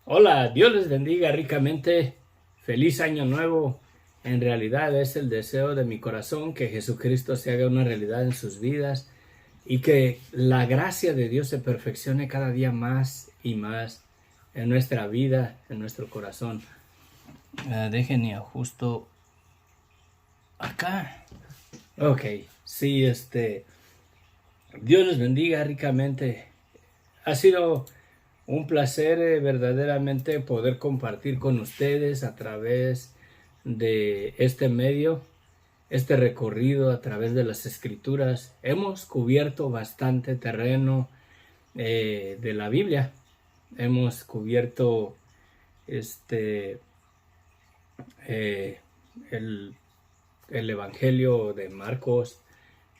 Hola, Dios les bendiga ricamente. Feliz año nuevo. En realidad es el deseo de mi corazón que Jesucristo se haga una realidad en sus vidas y que la gracia de Dios se perfeccione cada día más y más en nuestra vida, en nuestro corazón. Dejen y ajusto acá. Ok, sí, Dios les bendiga ricamente. Ha sido un placer verdaderamente poder compartir con ustedes a través de este medio, este recorrido a través de las escrituras. Hemos cubierto bastante terreno de la Biblia. Hemos cubierto este eh, el, el Evangelio de Marcos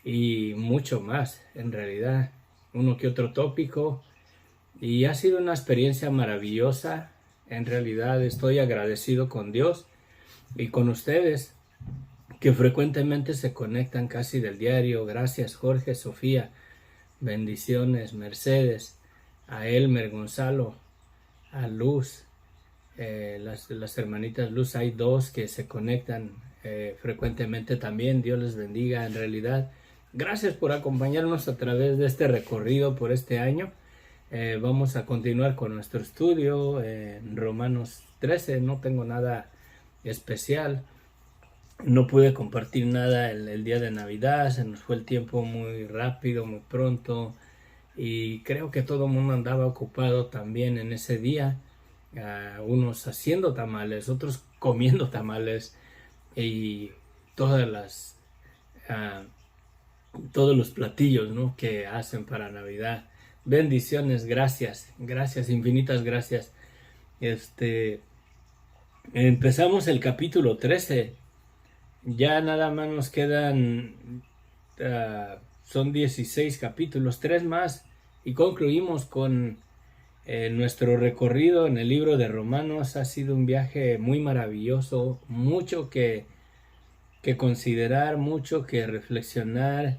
y mucho más, en realidad. Uno que otro tópico. Y ha sido una experiencia maravillosa. En realidad estoy agradecido con Dios y con ustedes que frecuentemente se conectan casi del diario. Gracias Jorge, Sofía, bendiciones, Mercedes, a Elmer, Gonzalo, a Luz, las hermanitas Luz, hay dos que se conectan frecuentemente también. Dios les bendiga en realidad. Gracias por acompañarnos a través de este recorrido por este año. Vamos a continuar con nuestro estudio en Romanos 13. No tengo nada especial. No pude compartir nada el día de Navidad. Se nos fue el tiempo muy rápido, muy pronto. Y creo que todo el mundo andaba ocupado también en ese día. Unos haciendo tamales, otros comiendo tamales. Y todas las, ah, todos los platillos, ¿no?, que hacen para Navidad. Bendiciones, gracias, gracias, infinitas gracias. Empezamos el capítulo 13. Ya nada más nos quedan, son 16 capítulos, 3 más, y concluimos con nuestro recorrido en el libro de Romanos. Ha sido un viaje muy maravilloso, mucho que considerar, mucho que reflexionar.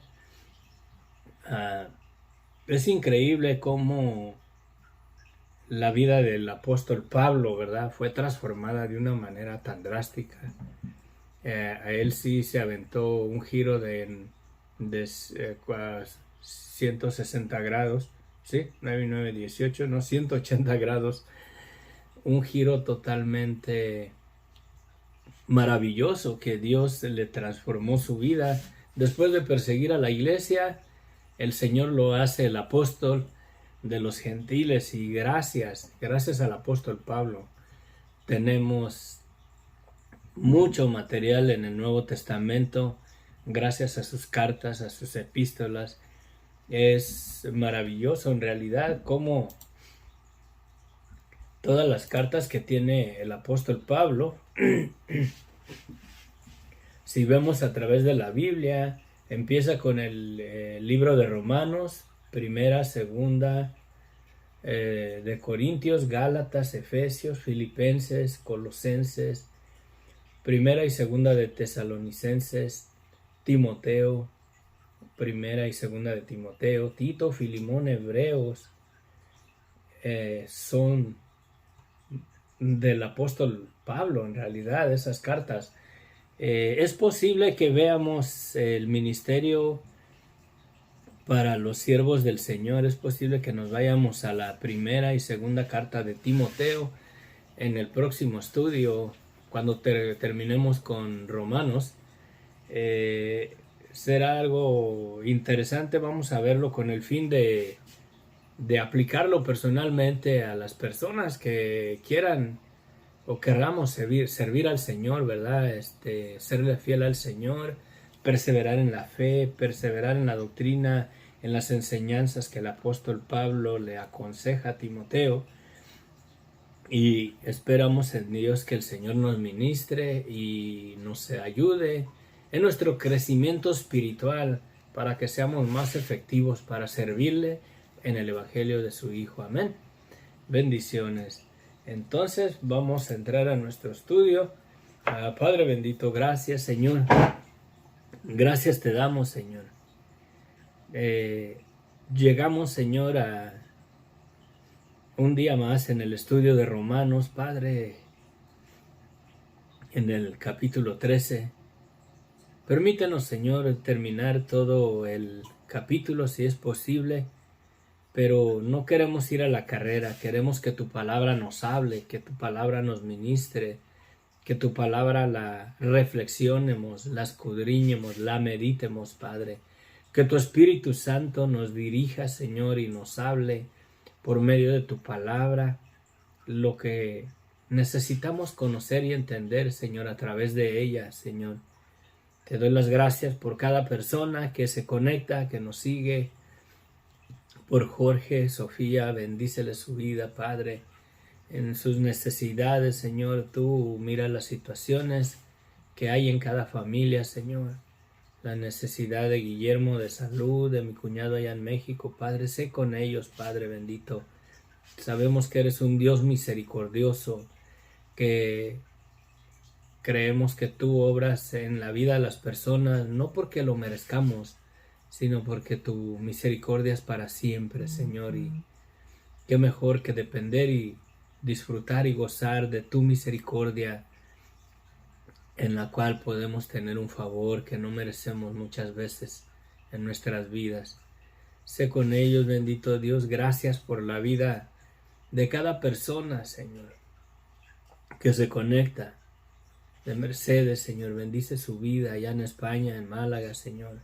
Uh, es increíble cómo la vida del apóstol Pablo, ¿verdad?, fue transformada de una manera tan drástica. A él sí se aventó un giro de 160 grados, ¿sí? 9 y 9, 18, no, 180 grados. Un giro totalmente maravilloso que Dios le transformó su vida. Después de perseguir a la iglesia, el Señor lo hace el apóstol de los gentiles, y gracias al apóstol Pablo tenemos mucho material en el Nuevo Testamento, gracias a sus cartas, a sus epístolas. Es maravilloso en realidad cómo todas las cartas que tiene el apóstol Pablo, si vemos a través de la Biblia, empieza con el libro de Romanos, primera, segunda, de Corintios, Gálatas, Efesios, Filipenses, Colosenses, primera y segunda de Tesalonicenses, Timoteo, primera y segunda de Timoteo, Tito, Filimón, Hebreos, son del apóstol Pablo. En realidad esas cartas, es posible que veamos el ministerio para los siervos del Señor. Es posible que nos vayamos a la primera y segunda carta de Timoteo en el próximo estudio, cuando terminemos con Romanos. Será algo interesante. Vamos a verlo con el fin de aplicarlo personalmente a las personas que quieran o querramos servir al Señor, ¿verdad? Serle fiel al Señor, perseverar en la fe, perseverar en la doctrina, en las enseñanzas que el apóstol Pablo le aconseja a Timoteo. Y esperamos en Dios que el Señor nos ministre y nos ayude en nuestro crecimiento espiritual para que seamos más efectivos para servirle en el Evangelio de su Hijo. Amén. Bendiciones. Entonces vamos a entrar a nuestro estudio. Padre bendito, gracias, Señor. Gracias te damos, Señor. Llegamos, Señor, un día más en el estudio de Romanos, Padre, en el capítulo 13. Permítanos, Señor, terminar todo el capítulo si es posible, pero no queremos ir a la carrera, queremos que tu palabra nos hable, que tu palabra nos ministre, que tu palabra la reflexionemos, la escudriñemos, la meditemos, Padre. Que tu Espíritu Santo nos dirija, Señor, y nos hable por medio de tu palabra lo que necesitamos conocer y entender, Señor, a través de ella, Señor. Te doy las gracias por cada persona que se conecta, que nos sigue, por Jorge, Sofía, bendícele su vida, Padre, en sus necesidades, Señor. Tú mira las situaciones que hay en cada familia, Señor. La necesidad de Guillermo de salud, de mi cuñado allá en México, Padre, sé con ellos, Padre bendito. Sabemos que eres un Dios misericordioso, que creemos que tú obras en la vida de las personas, no porque lo merezcamos, sino porque tu misericordia es para siempre, Señor. Y qué mejor que depender y disfrutar y gozar de tu misericordia, en la cual podemos tener un favor que no merecemos muchas veces en nuestras vidas. Sé con ellos, bendito Dios, gracias por la vida de cada persona, Señor, que se conecta. De Mercedes, Señor, bendice su vida allá en España, en Málaga, Señor.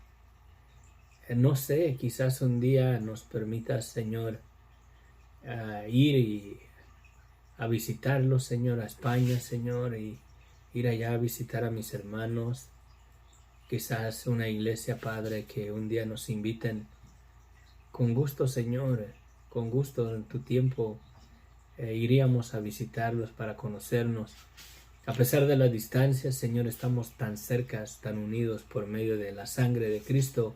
No sé, quizás un día nos permitas, Señor, ir a visitarlos, Señor, a España, Señor, y ir allá a visitar a mis hermanos. Quizás una iglesia, Padre, que un día nos inviten. Con gusto, Señor, con gusto en tu tiempo iríamos a visitarlos para conocernos. A pesar de la distancia, Señor, estamos tan cercas, tan unidos por medio de la sangre de Cristo,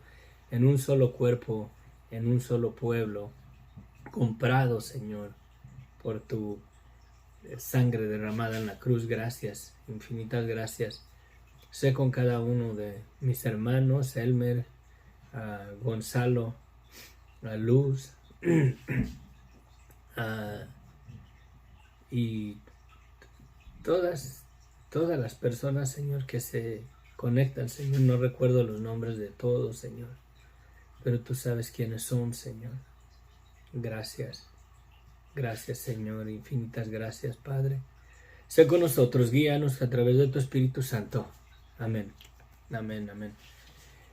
en un solo cuerpo, en un solo pueblo, comprados, Señor, por tu sangre derramada en la cruz. Gracias, infinitas gracias. Sé con cada uno de mis hermanos, Elmer, Gonzalo, Luz, y todas las personas, Señor, que se conectan, Señor. No recuerdo los nombres de todos, Señor, pero tú sabes quiénes son, Señor. Gracias, gracias, Señor, infinitas gracias, Padre. Sé con nosotros, guíanos a través de tu Espíritu Santo. Amén, amén, amén.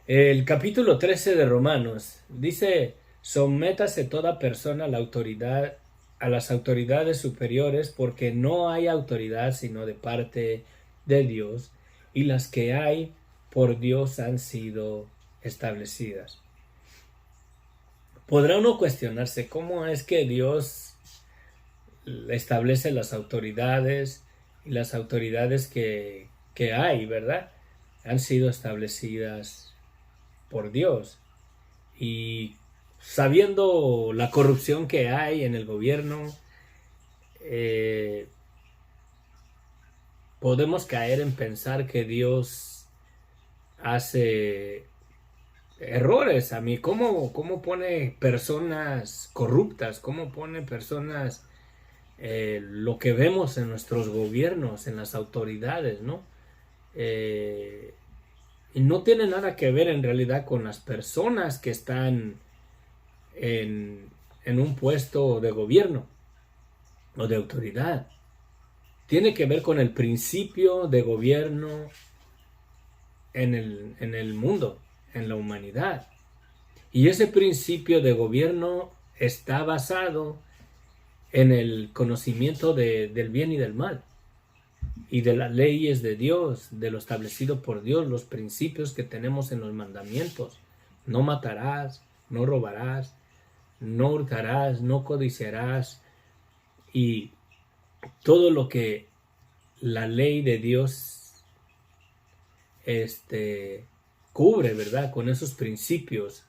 El capítulo 13 de Romanos dice: sométase toda persona a la autoridad, a las autoridades superiores, porque no hay autoridad sino de parte de Dios, y las que hay por Dios han sido establecidas. Podrá uno cuestionarse cómo es que Dios establece las autoridades, y las autoridades que hay, ¿verdad? Han sido establecidas por Dios. Y sabiendo la corrupción que hay en el gobierno, podemos caer en pensar que Dios hace errores. A mí, ¿cómo pone personas corruptas? ¿Cómo pone personas lo que vemos en nuestros gobiernos, en las autoridades, ¿no? Y no tiene nada que ver en realidad con las personas que están en un puesto de gobierno o de autoridad. Tiene que ver con el principio de gobierno en el mundo, en la humanidad. Y ese principio de gobierno está basado en el conocimiento del bien y del mal, y de las leyes de Dios, de lo establecido por Dios, los principios que tenemos en los mandamientos. No matarás, no robarás, no hurtarás, no codiciarás, y todo lo que la ley de Dios cubre, ¿verdad? Con esos principios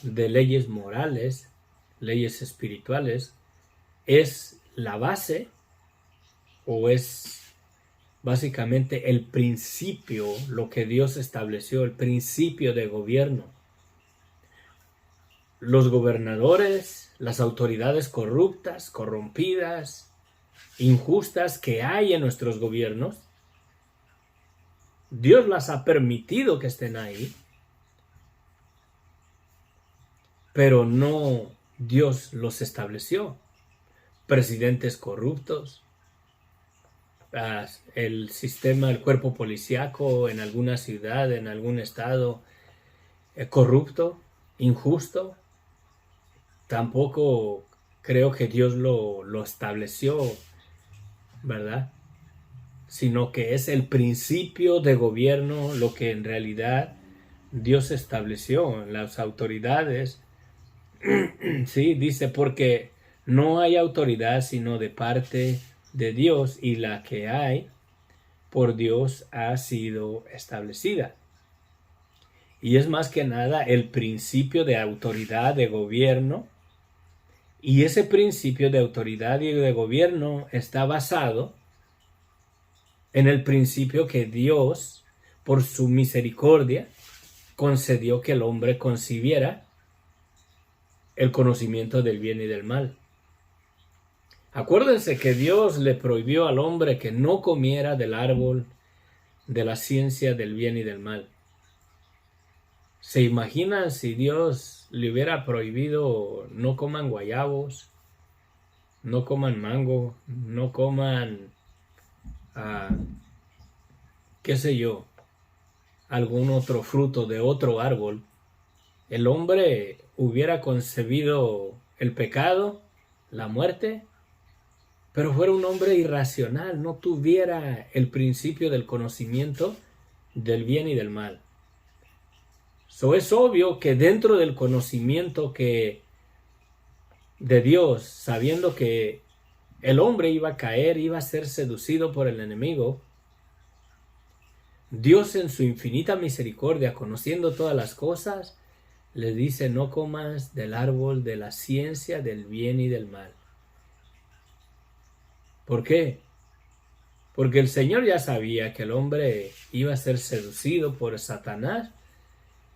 de leyes morales, leyes espirituales, es la base, o es básicamente el principio, lo que Dios estableció, el principio de gobierno. los gobernadores, las autoridades corruptas, corrompidas, injustas que hay en nuestros gobiernos, Dios las ha permitido que estén ahí, pero no Dios los estableció. Presidentes corruptos, el sistema, el cuerpo policíaco en alguna ciudad, en algún estado, corrupto, injusto, tampoco creo que Dios lo estableció, ¿verdad? Sino que es el principio de gobierno lo que en realidad Dios estableció. Las autoridades, sí, dice, porque no hay autoridad sino de parte de Dios, y la que hay por Dios ha sido establecida. Y es más que nada el principio de autoridad de gobierno, y ese principio de autoridad y de gobierno está basado en el principio que Dios, por su misericordia, concedió que el hombre concibiera el conocimiento del bien y del mal. Acuérdense que Dios le prohibió al hombre que no comiera del árbol de la ciencia del bien y del mal. ¿Se imaginan si Dios le hubiera prohibido no coman guayabos, no coman mango, no coman, qué sé yo, algún otro fruto de otro árbol? El hombre hubiera concebido el pecado, la muerte, pero fuera un hombre irracional, no tuviera el principio del conocimiento del bien y del mal. Es obvio que dentro del conocimiento de Dios, sabiendo que el hombre iba a caer, iba a ser seducido por el enemigo, Dios en su infinita misericordia, conociendo todas las cosas, le dice: no comas del árbol de la ciencia del bien y del mal. ¿Por qué? Porque el Señor ya sabía que el hombre iba a ser seducido por Satanás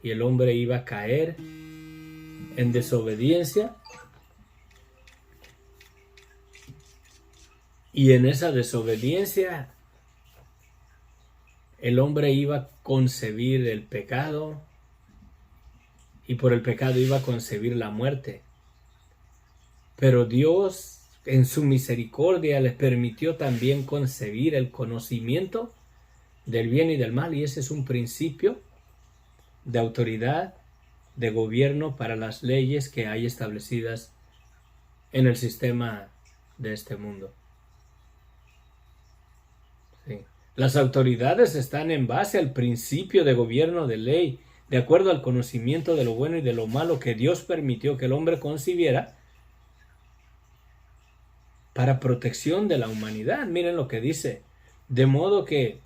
y el hombre iba a caer en desobediencia, y en esa desobediencia el hombre iba a concebir el pecado, y por el pecado iba a concebir la muerte. Pero Dios, en su misericordia, les permitió también concebir el conocimiento del bien y del mal, y ese es un principio de autoridad, de gobierno para las leyes que hay establecidas en el sistema de este mundo. Sí. Las autoridades están en base al principio de gobierno de ley, de acuerdo al conocimiento de lo bueno y de lo malo que Dios permitió que el hombre concibiera para protección de la humanidad. Miren lo que dice: de modo que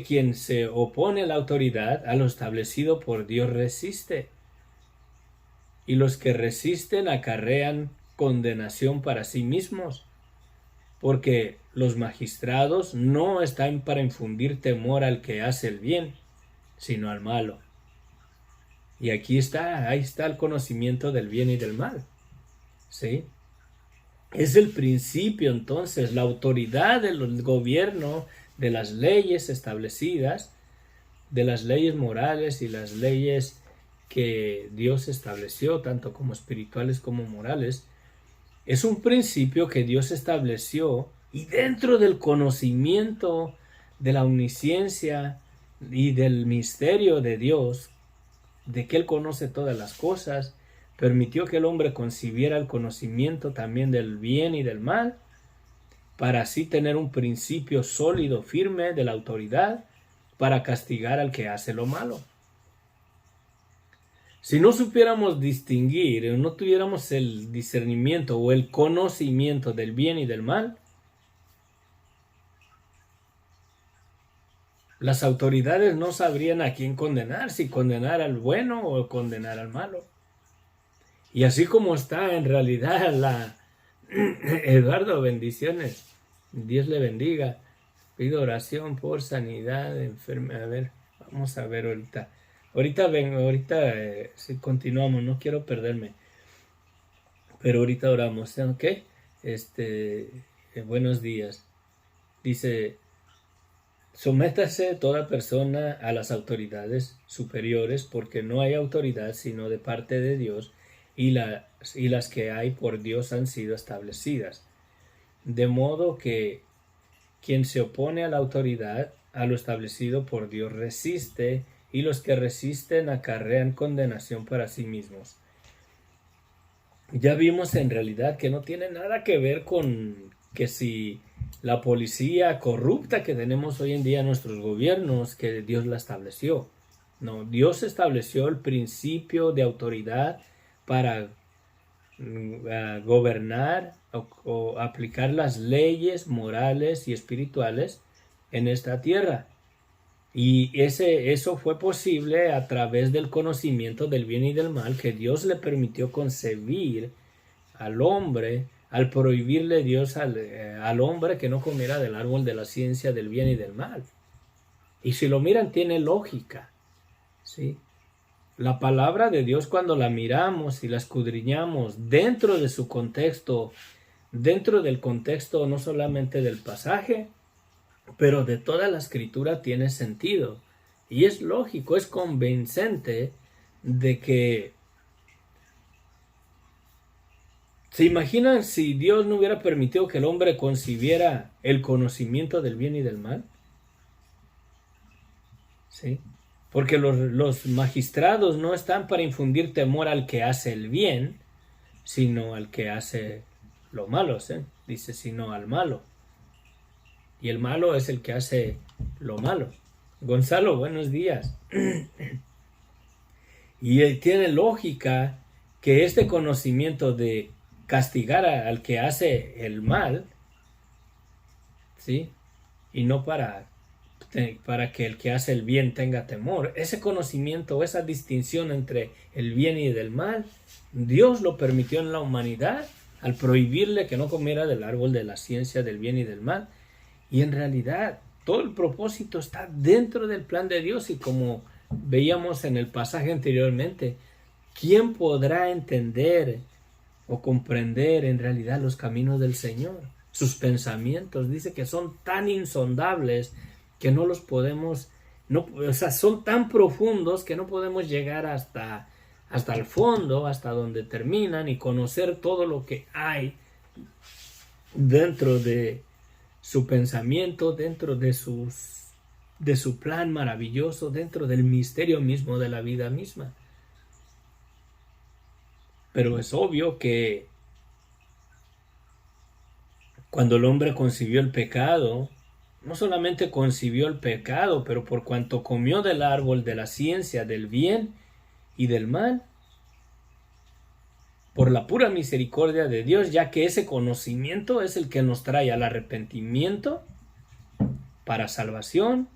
quien se opone a la autoridad, a lo establecido por Dios, resiste, y los que resisten acarrean condenación para sí mismos, porque los magistrados no están para infundir temor al que hace el bien, sino al malo. Y ahí está el conocimiento del bien y del mal. ¿Sí? Es el principio, entonces, la autoridad del gobierno, de las leyes establecidas, de las leyes morales y las leyes que Dios estableció, tanto como espirituales como morales. Es un principio que Dios estableció, y dentro del conocimiento de la omnisciencia y del misterio de Dios, de que Él conoce todas las cosas, permitió que el hombre concibiera el conocimiento también del bien y del mal, para así tener un principio sólido, firme de la autoridad, para castigar al que hace lo malo. Si no supiéramos distinguir, o no tuviéramos el discernimiento o el conocimiento del bien y del mal, las autoridades no sabrían a quién condenar, si condenar al bueno o condenar al malo. Y así como está en realidad Eduardo, bendiciones, Dios le bendiga. Pido oración por sanidad, enfermedad. A ver, vamos a ver ahorita. Ahorita vengo, ahorita si continuamos, no quiero perderme, pero ahorita oramos, ¿ok? Buenos días. Dice, sométase toda persona a las autoridades superiores, porque no hay autoridad sino de parte de Dios, y las que hay por Dios han sido establecidas. De modo que quien se opone a la autoridad, a lo establecido por Dios, resiste, y los que resisten acarrean condenación para sí mismos. Ya vimos en realidad que no tiene nada que ver con que si la policía corrupta que tenemos hoy en día en nuestros gobiernos, que Dios la estableció. No, Dios estableció el principio de autoridad para gobernar o aplicar las leyes morales y espirituales en esta tierra. Y eso fue posible a través del conocimiento del bien y del mal que Dios le permitió concebir al hombre al prohibirle Dios al hombre que no comiera del árbol de la ciencia del bien y del mal. Y si lo miran, tiene lógica, ¿sí? La palabra de Dios, cuando la miramos y la escudriñamos dentro de su contexto, dentro del contexto no solamente del pasaje, pero de toda la escritura, tiene sentido. Y es lógico, es convincente de que ¿se imaginan si Dios no hubiera permitido que el hombre concibiera el conocimiento del bien y del mal? ¿Sí? Porque los magistrados no están para infundir temor al que hace el bien, sino al que hace lo malo, ¿sí? Dice, sino al malo. Y el malo es el que hace lo malo. Gonzalo, buenos días. Y tiene lógica que este conocimiento de castigar al que hace el mal, ¿sí? Y no para que el que hace el bien tenga temor. Ese conocimiento, esa distinción entre el bien y el mal, Dios lo permitió en la humanidad al prohibirle que no comiera del árbol de la ciencia del bien y del mal. Y en realidad todo el propósito está dentro del plan de Dios, y como veíamos en el pasaje anteriormente, ¿quién podrá entender o comprender en realidad los caminos del Señor? Sus pensamientos, dice que son tan insondables que no los podemos, o sea, son tan profundos que no podemos llegar hasta el fondo, hasta donde terminan, y conocer todo lo que hay dentro de su pensamiento, dentro de su plan maravilloso, dentro del misterio mismo de la vida misma. Pero es obvio que cuando el hombre concibió el pecado, no solamente concibió el pecado, pero por cuanto comió del árbol de la ciencia del bien y del mal, por la pura misericordia de Dios, ya que ese conocimiento es el que nos trae al arrepentimiento para salvación,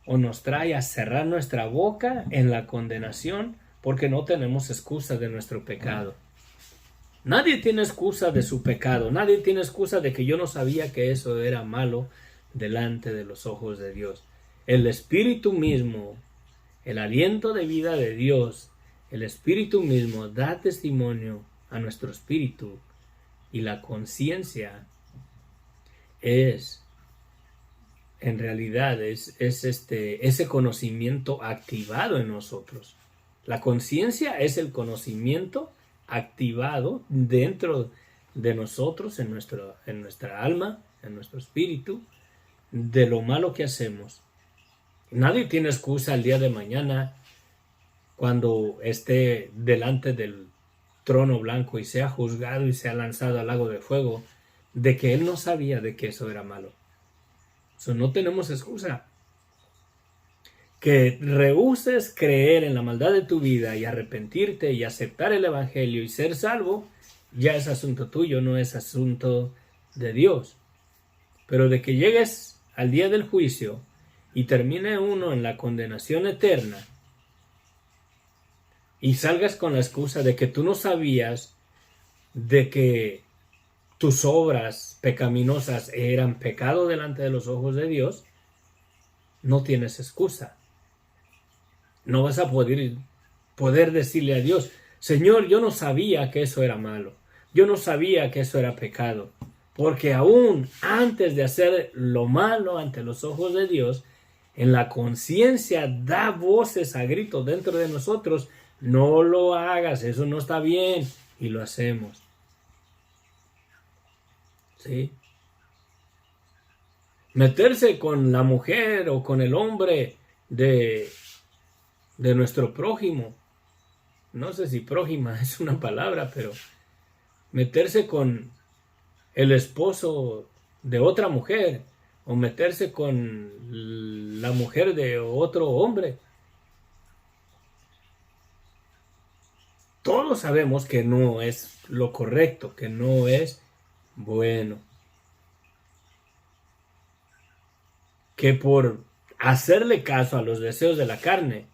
o nos trae a cerrar nuestra boca en la condenación, porque no tenemos excusa de nuestro pecado. Nadie tiene excusa de su pecado, nadie tiene excusa de que yo no sabía que eso era malo delante de los ojos de Dios. El Espíritu mismo, el aliento de vida de Dios, el Espíritu mismo da testimonio a nuestro espíritu, y la conciencia es, en realidad, ese conocimiento activado en nosotros. La conciencia es el conocimiento activado dentro de nosotros, en nuestra alma, en nuestro espíritu, de lo malo que hacemos. Nadie tiene excusa el día de mañana, cuando esté delante del trono blanco y sea juzgado y sea lanzado al lago de fuego, de que él no sabía de que eso era malo. No tenemos excusa. Que rehúses creer en la maldad de tu vida y arrepentirte y aceptar el evangelio y ser salvo, ya es asunto tuyo, no es asunto de Dios. Pero de que llegues al día del juicio y termine uno en la condenación eterna, y salgas con la excusa de que tú no sabías de que tus obras pecaminosas eran pecado delante de los ojos de Dios, no tienes excusa. no vas a poder decirle a Dios, Señor, yo no sabía que eso era malo, yo no sabía que eso era pecado, porque aún antes de hacer lo malo ante los ojos de Dios, en la conciencia da voces a gritos dentro de nosotros, no lo hagas, eso no está bien, y lo hacemos. ¿Sí? Meterse con la mujer o con el hombre de nuestro prójimo, no sé si prójima es una palabra, pero meterse con el esposo de otra mujer o meterse con la mujer de otro hombre, todos sabemos que no es lo correcto, que no es bueno. Que por hacerle caso a los deseos de la carne,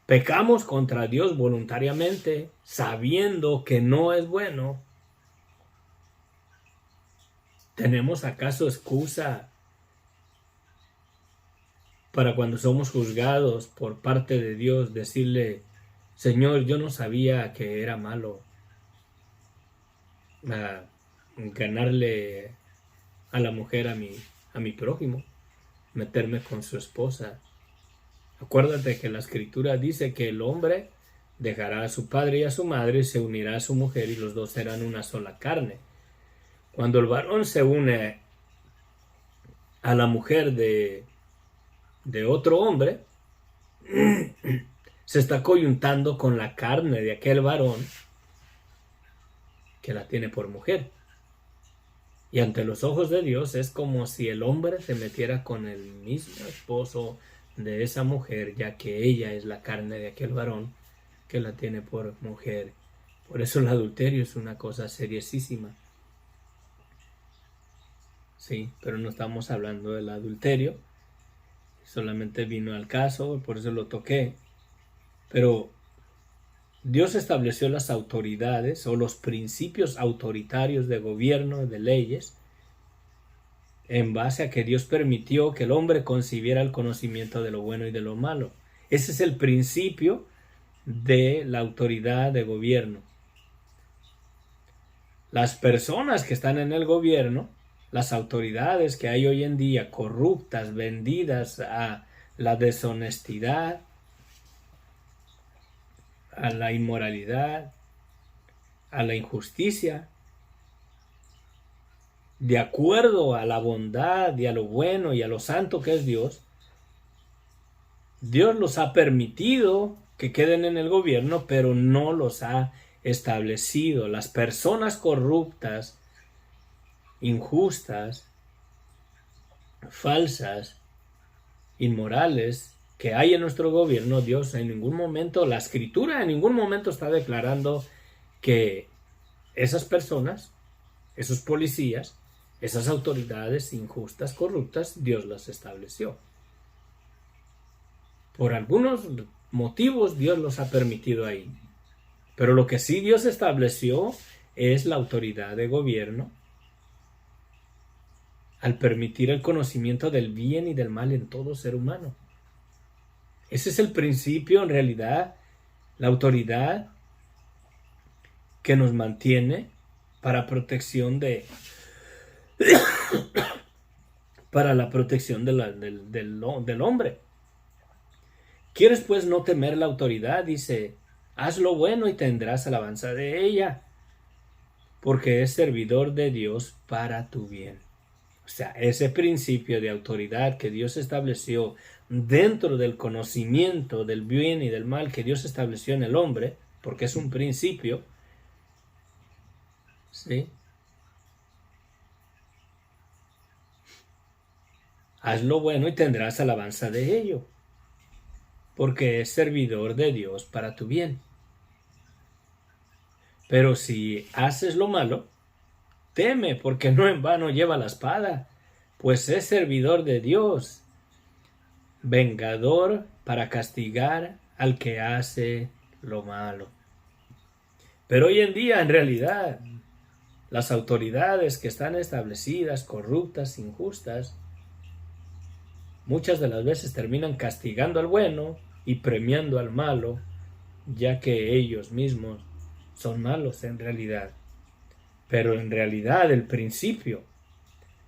pecamos contra Dios voluntariamente, sabiendo que no es bueno. ¿Tenemos acaso excusa para cuando somos juzgados por parte de Dios decirle, Señor, yo no sabía que era malo ganarle a la mujer a mi prójimo, meterme con su esposa? Acuérdate que la escritura dice que el hombre dejará a su padre y a su madre y se unirá a su mujer y los dos serán una sola carne. Cuando el varón se une a la mujer de otro hombre, se está coyuntando con la carne de aquel varón que la tiene por mujer. Y ante los ojos de Dios es como si el hombre se metiera con el mismo esposo de esa mujer, ya que ella es la carne de aquel varón que la tiene por mujer. Por eso el adulterio es una cosa seriosísima. Sí, pero no estamos hablando del adulterio. Solamente vino al caso, por eso lo toqué. Pero Dios estableció las autoridades o los principios autoritarios de gobierno, de leyes, en base a que Dios permitió que el hombre concibiera el conocimiento de lo bueno y de lo malo. Ese es el principio de la autoridad de gobierno. Las personas que están en el gobierno, las autoridades que hay hoy en día corruptas, vendidas a la deshonestidad, a la inmoralidad, a la injusticia, de acuerdo a la bondad y a lo bueno y a lo santo que es Dios, Dios los ha permitido que queden en el gobierno, pero no los ha establecido. Las personas corruptas, injustas, falsas, inmorales que hay en nuestro gobierno, Dios en ningún momento, la escritura en ningún momento está declarando que esas personas, esos policías, esas autoridades injustas, corruptas, Dios las estableció. Por algunos motivos Dios los ha permitido ahí. Pero lo que sí Dios estableció es la autoridad de gobierno al permitir el conocimiento del bien y del mal en todo ser humano. Ese es el principio, en realidad, la autoridad que nos mantiene para protección para la protección del hombre. ¿Quieres pues no temer la autoridad? Dice, haz lo bueno y tendrás alabanza de ella, porque es servidor de Dios para tu bien. O sea, ese principio de autoridad que Dios estableció dentro del conocimiento del bien y del mal que Dios estableció en el hombre, porque es un principio, ¿sí? Haz lo bueno y tendrás alabanza de ello, porque es servidor de Dios para tu bien. Pero si haces lo malo, teme, porque no en vano lleva la espada, pues es servidor de Dios, vengador para castigar al que hace lo malo. Pero hoy en día, en realidad, las autoridades que están establecidas, corruptas, injustas, muchas de las veces terminan castigando al bueno y premiando al malo, ya que ellos mismos son malos en realidad. Pero en realidad el principio,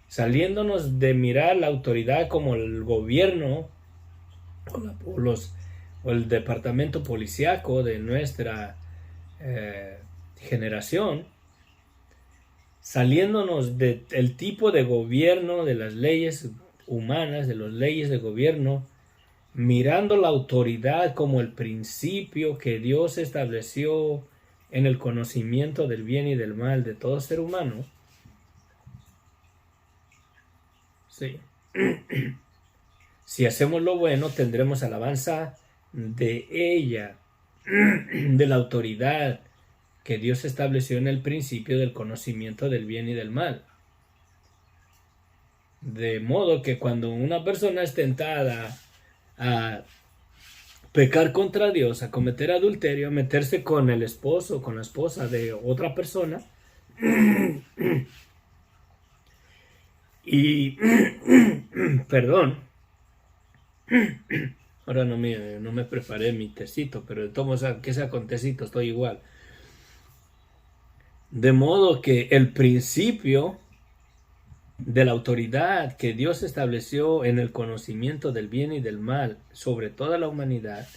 saliéndonos de mirar la autoridad como el gobierno o el departamento policíaco de nuestra generación, saliéndonos del tipo de gobierno, de las leyes humanas, de las leyes de gobierno, mirando la autoridad como el principio que Dios estableció en el conocimiento del bien y del mal de todo ser humano. Sí. Si hacemos lo bueno, tendremos alabanza de ella, de la autoridad que Dios estableció en el principio del conocimiento del bien y del mal. De modo que cuando una persona es tentada a pecar contra Dios, a cometer adulterio, a meterse con el esposo o con la esposa de otra persona, y perdón, ahora no me preparé mi tecito, pero de todos que sea con tecito estoy igual. De modo que el principio de la autoridad que Dios estableció en el conocimiento del bien y del mal sobre toda la humanidad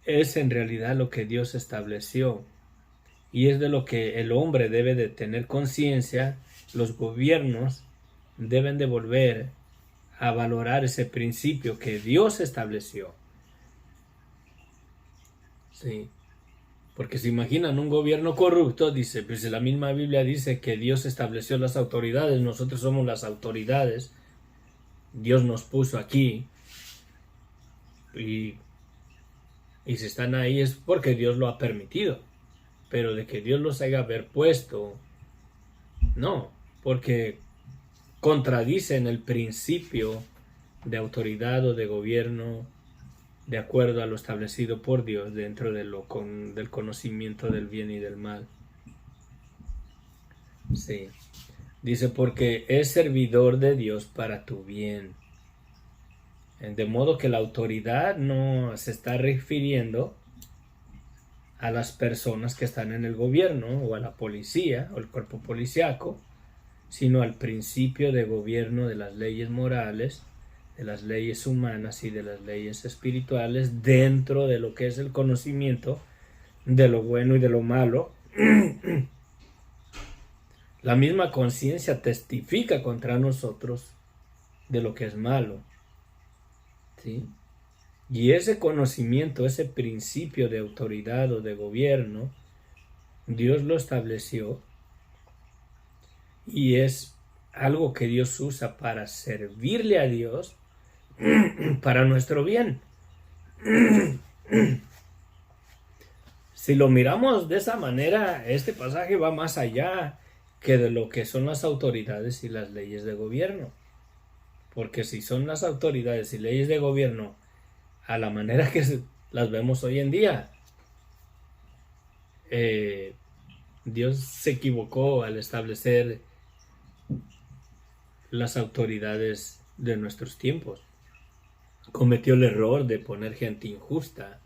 es en realidad lo que Dios estableció, y es de lo que el hombre debe de tener conciencia. Los gobiernos deben de volver a valorar ese principio que Dios estableció. Sí. Porque se imaginan un gobierno corrupto, dice, pues la misma Biblia dice que Dios estableció las autoridades, nosotros somos las autoridades, Dios nos puso aquí, y si están ahí es porque Dios lo ha permitido, pero de que Dios los haya haber puesto, no, porque contradicen el principio de autoridad o de gobierno de acuerdo a lo establecido por Dios dentro de del conocimiento del bien y del mal. Sí. Dice, porque es servidor de Dios para tu bien. De modo que la autoridad no se está refiriendo a las personas que están en el gobierno o a la policía o el cuerpo policíaco, sino al principio de gobierno de las leyes morales, de las leyes humanas y de las leyes espirituales dentro de lo que es el conocimiento de lo bueno y de lo malo. La misma conciencia testifica contra nosotros de lo que es malo, ¿sí? Y ese conocimiento, ese principio de autoridad o de gobierno, Dios lo estableció y es algo que Dios usa para servirle a Dios para nuestro bien. Si lo miramos de esa manera, este pasaje va más allá que de lo que son las autoridades y las leyes de gobierno. Porque si son las autoridades y leyes de gobierno a la manera que las vemos hoy en día, Dios se equivocó al establecer las autoridades de nuestros tiempos. Cometió el error de poner gente injusta,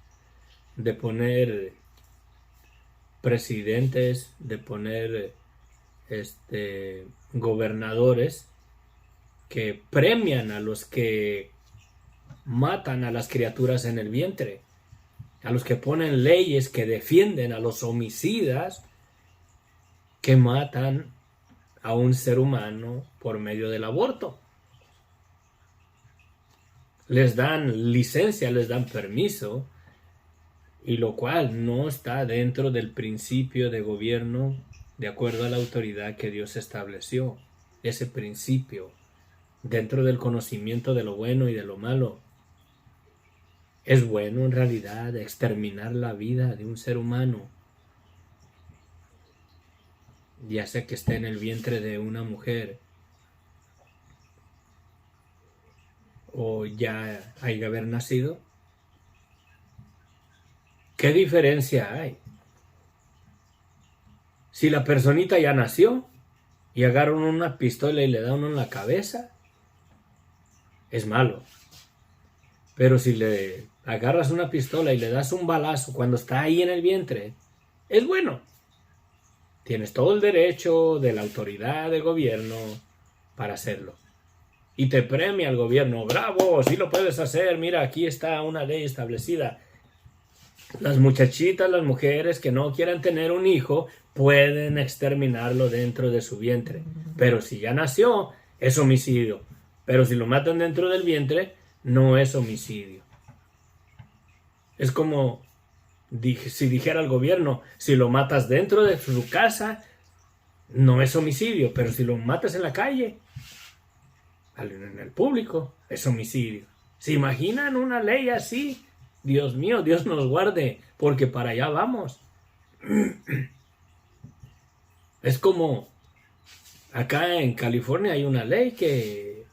de poner presidentes, de poner gobernadores que premian a los que matan a las criaturas en el vientre, a los que ponen leyes que defienden a los homicidas que matan a un ser humano por medio del aborto. Les dan licencia, les dan permiso, y lo cual no está dentro del principio de gobierno de acuerdo a la autoridad que Dios estableció. Ese principio dentro del conocimiento de lo bueno y de lo malo. ¿Es bueno en realidad exterminar la vida de un ser humano, ya sea que esté en el vientre de una mujer o ya haya haber nacido? ¿Qué diferencia hay? Si la personita ya nació, y agarra uno una pistola y le da uno en la cabeza, es malo. Pero si le agarras una pistola y le das un balazo cuando está ahí en el vientre, es bueno. Tienes todo el derecho de la autoridad del gobierno para hacerlo. Y te premia el gobierno. ¡Bravo! Sí lo puedes hacer. Mira, aquí está una ley establecida. Las muchachitas, las mujeres que no quieran tener un hijo, pueden exterminarlo dentro de su vientre. Pero si ya nació, es homicidio. Pero si lo matan dentro del vientre, no es homicidio. Es como si dijera el gobierno, si lo matas dentro de su casa, no es homicidio. Pero si lo matas en la calle, en el público, es homicidio. ¿Se imaginan una ley así? Dios mío, Dios nos guarde, porque para allá vamos. Es como acá en California hay una ley que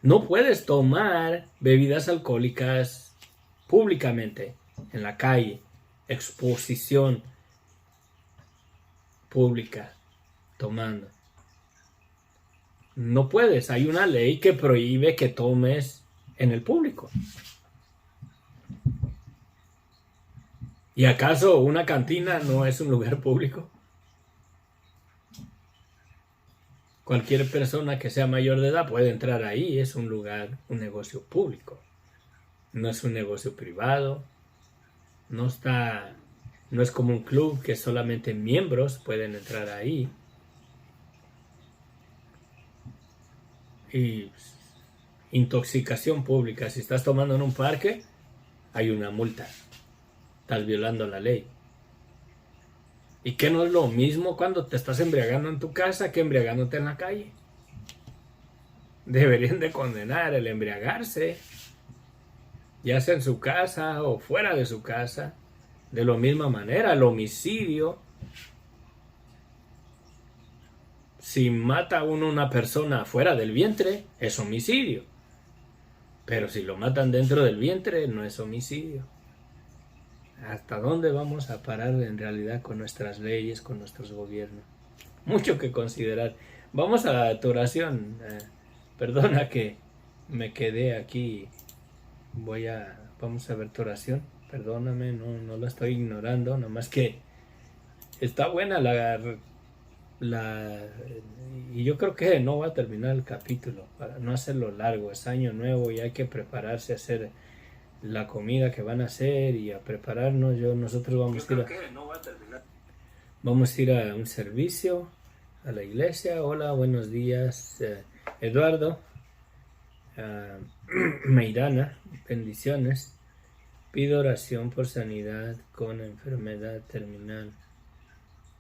no puedes tomar bebidas alcohólicas públicamente, en la calle, exposición pública, tomando. No puedes, hay una ley que prohíbe que tomes en el público. ¿Y acaso una cantina no es un lugar público? Cualquier persona que sea mayor de edad puede entrar ahí, es un lugar, un negocio público. No es un negocio privado, no es como un club que solamente miembros pueden entrar ahí. Y intoxicación pública, si estás tomando en un parque, hay una multa. Estás violando la ley. ¿Y qué no es lo mismo cuando te estás embriagando en tu casa que embriagándote en la calle? Deberían de condenar el embriagarse, ya sea en su casa o fuera de su casa. De la misma manera, el homicidio. Si mata uno a una persona fuera del vientre, es homicidio. Pero si lo matan dentro del vientre, no es homicidio. ¿Hasta dónde vamos a parar en realidad con nuestras leyes, con nuestros gobiernos? Mucho que considerar. Vamos a tu oración. Perdona que me quedé aquí. Vamos a ver tu oración. Perdóname, no la estoy ignorando. Nomás que está buena y yo creo que no va a terminar el capítulo para no hacerlo largo. Es año nuevo y hay que prepararse a hacer la comida que van a hacer y a prepararnos. Nosotros vamos a ir a un servicio a la iglesia. Hola, buenos días, Eduardo, Meirana, bendiciones. Pido oración por sanidad con enfermedad terminal.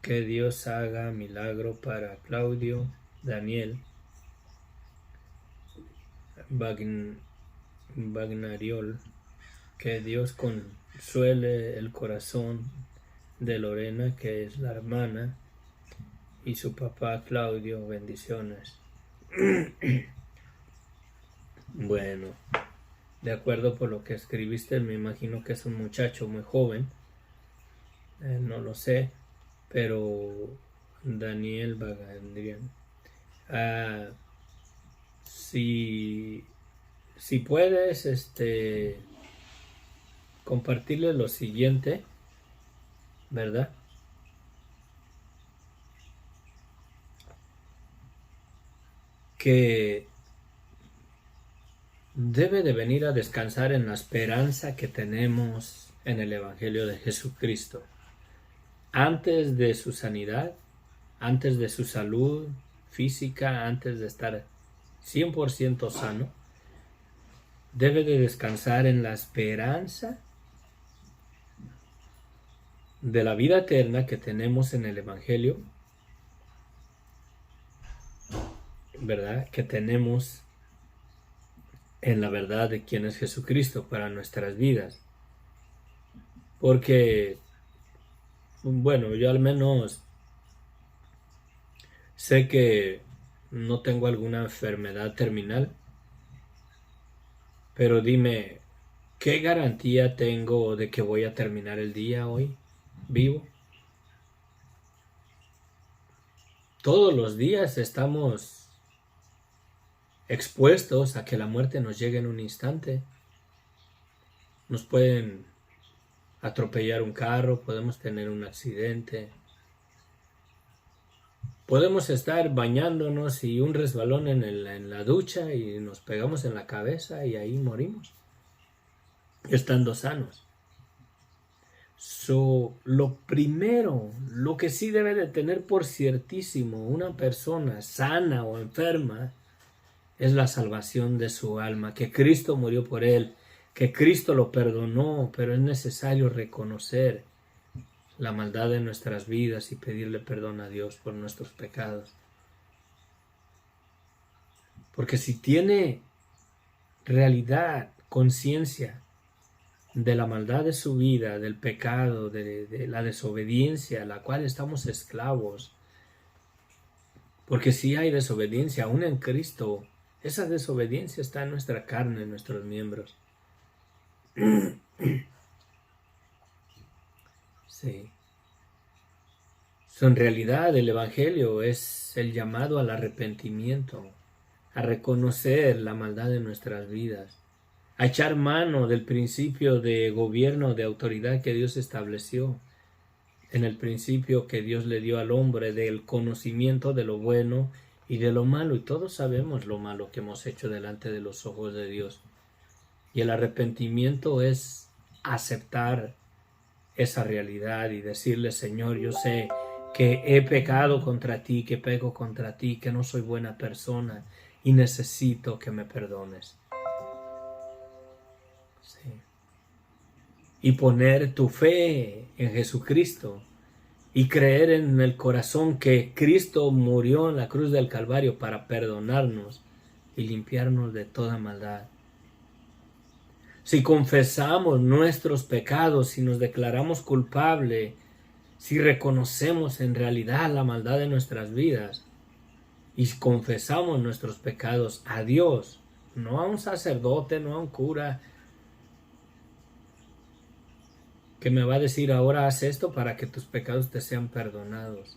Que Dios haga milagro para Claudio Daniel Bagnariol. Que Dios consuele el corazón de Lorena, que es la hermana, y su papá Claudio. Bendiciones. Bueno, de acuerdo por lo que escribiste, me imagino que es un muchacho muy joven. No lo sé, pero Daniel Bagandrian. Si puedes, compartirle lo siguiente, ¿verdad? Que debe de venir a descansar en la esperanza que tenemos en el Evangelio de Jesucristo. Antes de su sanidad, antes de su salud física, antes de estar 100% sano, debe de descansar en la esperanza de la vida eterna que tenemos en el Evangelio, ¿verdad? Que tenemos en la verdad de quién es Jesucristo para nuestras vidas. Porque, bueno, yo al menos sé que no tengo alguna enfermedad terminal, pero dime, ¿qué garantía tengo de que voy a terminar el día hoy vivo? Todos los días estamos expuestos a que la muerte nos llegue en un instante. Nos pueden atropellar un carro, podemos tener un accidente, podemos estar bañándonos y un resbalón en la ducha y nos pegamos en la cabeza y ahí morimos, estando sanos. Lo primero, lo que sí debe de tener por ciertísimo una persona sana o enferma es la salvación de su alma, que Cristo murió por él, que Cristo lo perdonó, pero es necesario reconocer la maldad de nuestras vidas y pedirle perdón a Dios por nuestros pecados. Porque si tiene realidad, conciencia de la maldad de su vida, del pecado, de la desobediencia a la cual estamos esclavos, porque si hay desobediencia aún en Cristo, esa desobediencia está en nuestra carne, en nuestros miembros. Sí. En realidad el Evangelio es el llamado al arrepentimiento, a reconocer la maldad de nuestras vidas, a echar mano del principio de gobierno, de autoridad que Dios estableció, en el principio que Dios le dio al hombre del conocimiento de lo bueno y de lo malo, y todos sabemos lo malo que hemos hecho delante de los ojos de Dios. Y el arrepentimiento es aceptar esa realidad y decirle: Señor, yo sé que he pecado contra ti, que peco contra ti, que no soy buena persona y necesito que me perdones. Sí. Y poner tu fe en Jesucristo y creer en el corazón que Cristo murió en la cruz del Calvario para perdonarnos y limpiarnos de toda maldad. Si confesamos nuestros pecados, si nos declaramos culpables, si reconocemos en realidad la maldad de nuestras vidas y confesamos nuestros pecados a Dios, no a un sacerdote, no a un cura, que me va a decir: ahora haz esto para que tus pecados te sean perdonados.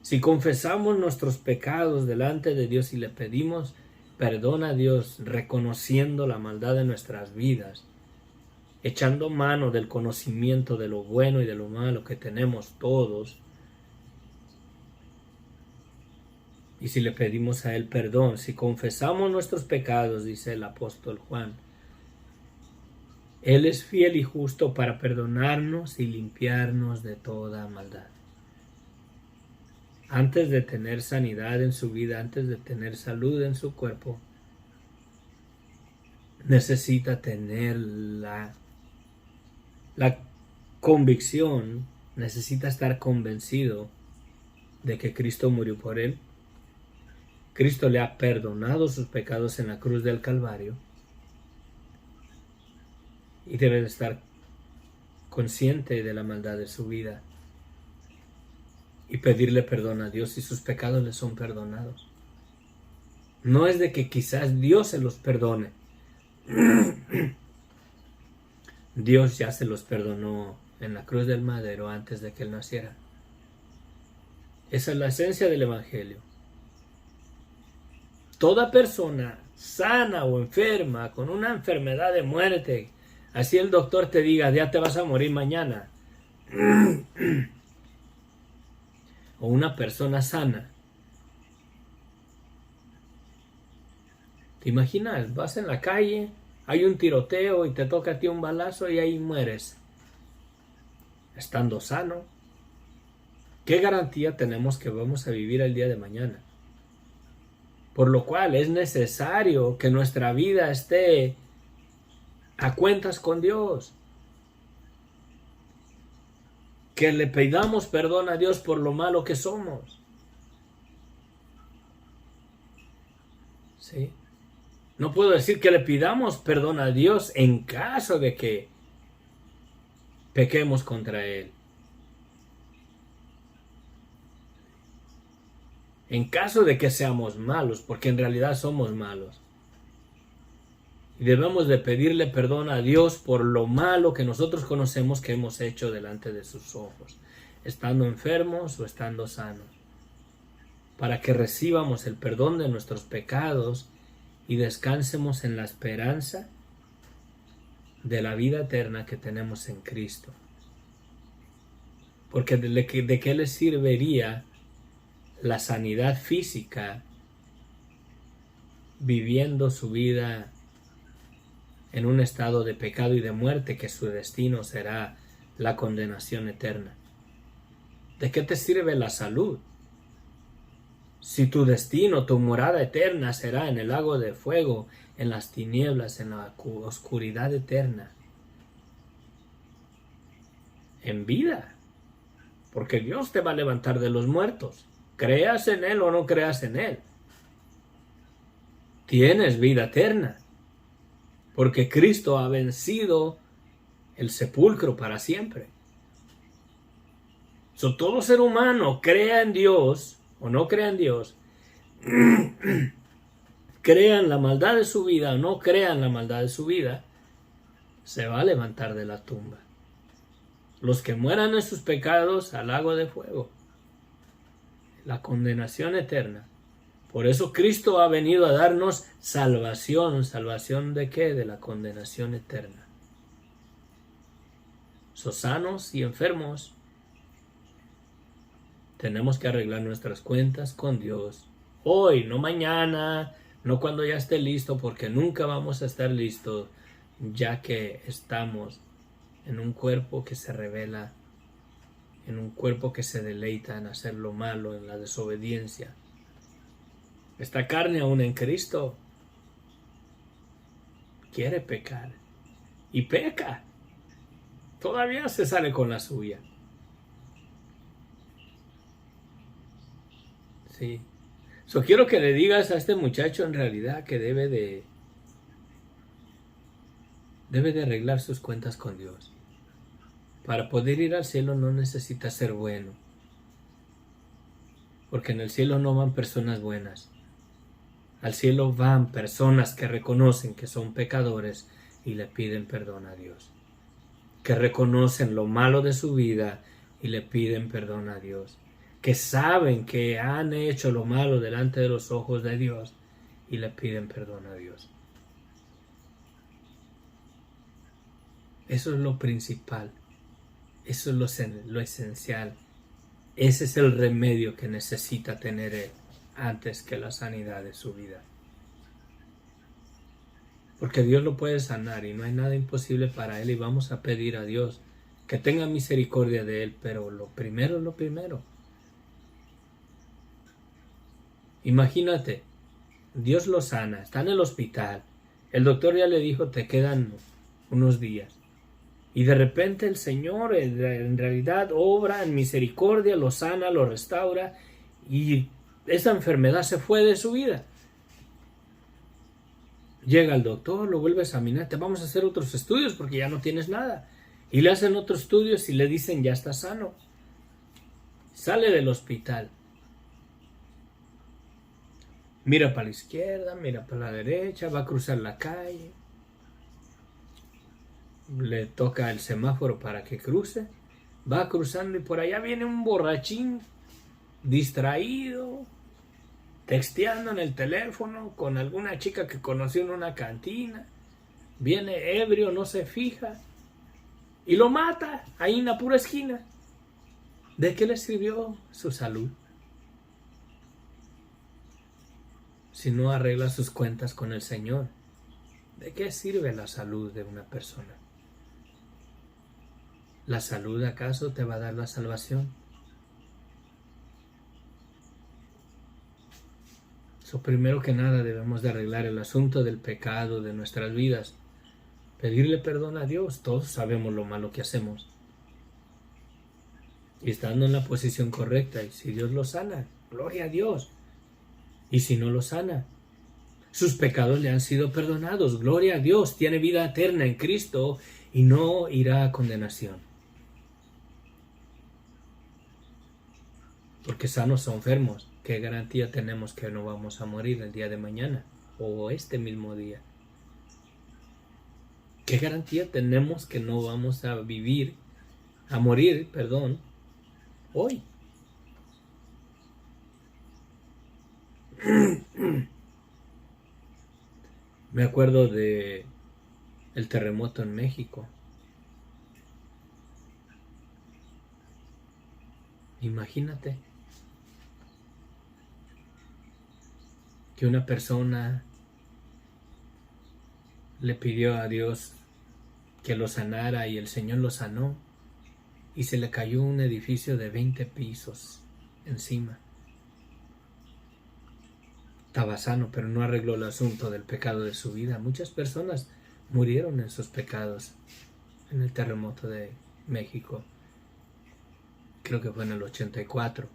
Si confesamos nuestros pecados delante de Dios y le pedimos perdón a Dios, reconociendo la maldad de nuestras vidas, echando mano del conocimiento de lo bueno y de lo malo que tenemos todos, y si le pedimos a Él perdón, si confesamos nuestros pecados, dice el apóstol Juan, Él es fiel y justo para perdonarnos y limpiarnos de toda maldad. Antes de tener sanidad en su vida, antes de tener salud en su cuerpo, necesita tener la convicción, necesita estar convencido de que Cristo murió por él. Cristo le ha perdonado sus pecados en la cruz del Calvario y debe de estar consciente de la maldad de su vida y pedirle perdón a Dios y sus pecados le son perdonados. No es de que quizás Dios se los perdone. Dios ya se los perdonó en la cruz del madero antes de que Él naciera. Esa es la esencia del Evangelio. Toda persona sana o enferma, con una enfermedad de muerte, así el doctor te diga: ya te vas a morir mañana, o una persona sana, ¿te imaginas? Vas en la calle, hay un tiroteo y te toca a ti un balazo y ahí mueres, estando sano. ¿Qué garantía tenemos que vamos a vivir el día de mañana? Por lo cual es necesario que nuestra vida esté a cuentas con Dios. Que le pidamos perdón a Dios por lo malo que somos. ¿Sí? No puedo decir que le pidamos perdón a Dios en caso de que pequemos contra Él. En caso de que seamos malos, porque en realidad somos malos. Y debemos de pedirle perdón a Dios por lo malo que nosotros conocemos que hemos hecho delante de sus ojos, estando enfermos o estando sanos. para que recibamos el perdón de nuestros pecados y descansemos en la esperanza de la vida eterna que tenemos en Cristo. Porque ¿de qué les serviría la sanidad física viviendo su vida en un estado de pecado y de muerte, que su destino será la condenación eterna? ¿De qué te sirve la salud si tu destino, tu morada eterna será en el lago de fuego, en las tinieblas, en la oscuridad eterna? En vida, porque Dios te va a levantar de los muertos, creas en Él o no creas en Él. Tienes vida eterna, porque Cristo ha vencido el sepulcro para siempre. Todo ser humano, crea en Dios o no crea en Dios, crea en la maldad de su vida o no crea en la maldad de su vida, se va a levantar de la tumba. Los que mueran en sus pecados al lago de fuego, la condenación eterna. Por eso Cristo ha venido a darnos salvación. ¿Salvación de qué? De la condenación eterna. Sanos y enfermos, tenemos que arreglar nuestras cuentas con Dios. Hoy, no mañana, no cuando ya esté listo, porque nunca vamos a estar listos, ya que estamos en un cuerpo que se rebela, en un cuerpo que se deleita en hacer lo malo, en la desobediencia. Esta carne aún en Cristo quiere pecar y peca. Todavía se sale con la suya. Sí. Quiero que le digas a este muchacho en realidad que debe de arreglar sus cuentas con Dios. Para poder ir al cielo no necesita ser bueno, porque en el cielo no van personas buenas. Al cielo van personas que reconocen que son pecadores y le piden perdón a Dios, que reconocen lo malo de su vida y le piden perdón a Dios, que saben que han hecho lo malo delante de los ojos de Dios y le piden perdón a Dios. Eso es lo principal, eso es lo esencial, ese es el remedio que necesita tener él antes que la sanidad de su vida. Porque Dios lo puede sanar y no hay nada imposible para él, y vamos a pedir a Dios que tenga misericordia de él, pero lo primero es lo primero. Imagínate, Dios lo sana, está en el hospital, el doctor ya le dijo te quedan unos días, y de repente el Señor en realidad obra en misericordia, lo sana, lo restaura, y esa enfermedad se fue de su vida. Llega el doctor, lo vuelve a examinar, te vamos a hacer otros estudios porque ya no tienes nada, y le hacen otros estudios y le dicen ya está sano. Sale del hospital, mira para la izquierda, mira para la derecha, va a cruzar la calle, le toca el semáforo para que cruce, va cruzando y por allá viene un borrachín distraído, texteando en el teléfono con alguna chica que conoció en una cantina, viene ebrio, no se fija y lo mata ahí en la pura esquina. ¿De qué le sirvió su salud si no arregla sus cuentas con el Señor? ¿De qué sirve la salud de una persona? ¿La salud acaso te va a dar la salvación? Primero que nada debemos de arreglar el asunto del pecado de nuestras vidas, pedirle perdón a Dios. Todos sabemos lo malo que hacemos, y estando en la posición correcta, y si Dios lo sana, gloria a Dios, y si no lo sana, sus pecados le han sido perdonados, gloria a Dios, tiene vida eterna en Cristo y no irá a condenación, porque sanos o enfermos, ¿qué garantía tenemos que no vamos a morir el día de mañana o este mismo día? ¿Qué garantía tenemos que no vamos a morir hoy? Me acuerdo de el terremoto en México. Imagínate que una persona le pidió a Dios que lo sanara y el Señor lo sanó y se le cayó un edificio de 20 pisos encima. Estaba sano, pero no arregló el asunto del pecado de su vida. Muchas personas murieron en sus pecados en el terremoto de México. Creo que fue en el 84.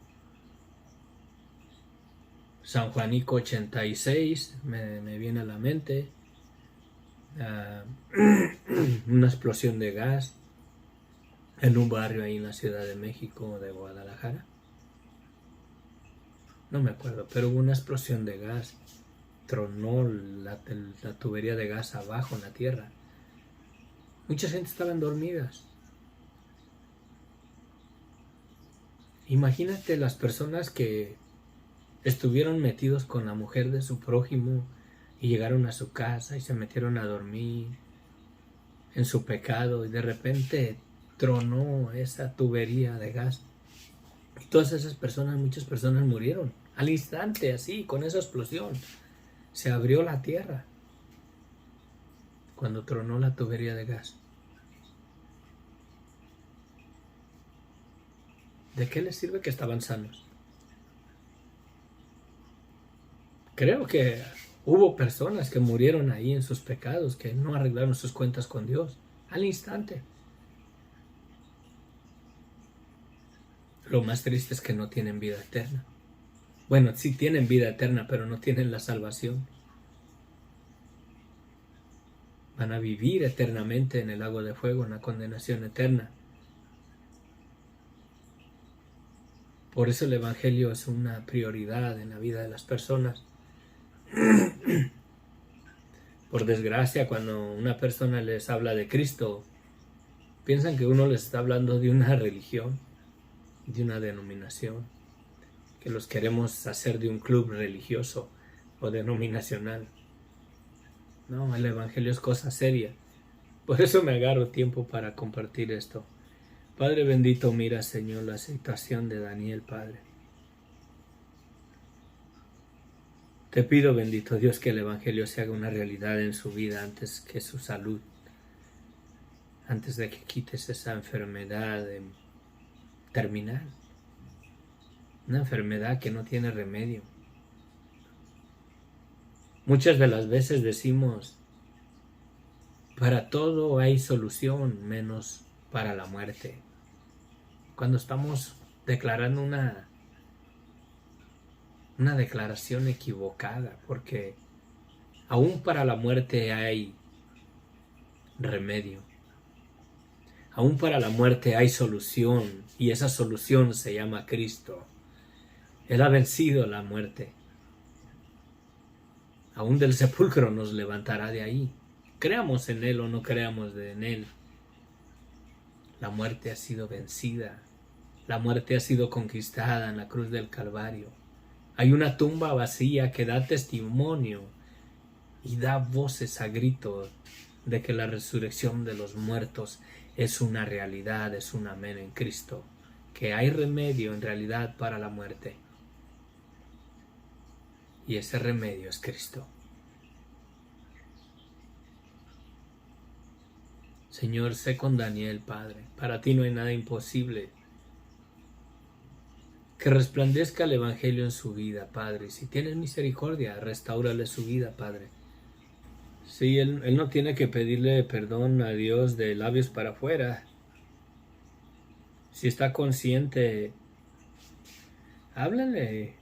San Juanico 86 me viene a la mente. Una explosión de gas en un barrio ahí en la Ciudad de México, de Guadalajara. No me acuerdo, pero hubo una explosión de gas. Tronó la tubería de gas abajo en la tierra. Mucha gente estaban dormidas. Imagínate las personas que estuvieron metidos con la mujer de su prójimo y llegaron a su casa y se metieron a dormir en su pecado y de repente tronó esa tubería de gas. Y todas esas personas, muchas personas murieron al instante, así, con esa explosión. Se abrió la tierra cuando tronó la tubería de gas. ¿De qué les sirve que estaban sanos? Creo que hubo personas que murieron ahí en sus pecados, que no arreglaron sus cuentas con Dios al instante. Lo más triste es que no tienen vida eterna. Bueno, sí tienen vida eterna, pero no tienen la salvación. Van a vivir eternamente en el lago de fuego, en la condenación eterna. Por eso el Evangelio es una prioridad en la vida de las personas. Por desgracia, cuando una persona les habla de Cristo, piensan que uno les está hablando de una religión, de una denominación, que los queremos hacer de un club religioso o denominacional. No, el Evangelio es cosa seria. Por eso me agarro tiempo para compartir esto. Padre bendito, mira, Señor, la situación de Daniel, Padre. Te pido, bendito Dios, que el Evangelio se haga una realidad en su vida antes que su salud, antes de que quites esa enfermedad terminal, una enfermedad que no tiene remedio. Muchas de las veces decimos, para todo hay solución menos para la muerte. Cuando estamos declarando una declaración equivocada, porque aún para la muerte hay remedio. Aún para la muerte hay solución, y esa solución se llama Cristo. Él ha vencido la muerte. Aún del sepulcro nos levantará de ahí. Creamos en Él o no creamos en Él. La muerte ha sido vencida. La muerte ha sido conquistada en la cruz del Calvario. Hay una tumba vacía que da testimonio y da voces a grito de que la resurrección de los muertos es una realidad, es un amén en Cristo, que hay remedio en realidad para la muerte. Y ese remedio es Cristo. Señor, sé con Daniel, Padre. Para ti no hay nada imposible. Que resplandezca el Evangelio en su vida, Padre. Si tienes misericordia, restáurale su vida, Padre. Sí, él no tiene que pedirle perdón a Dios de labios para afuera. Si está consciente, háblale.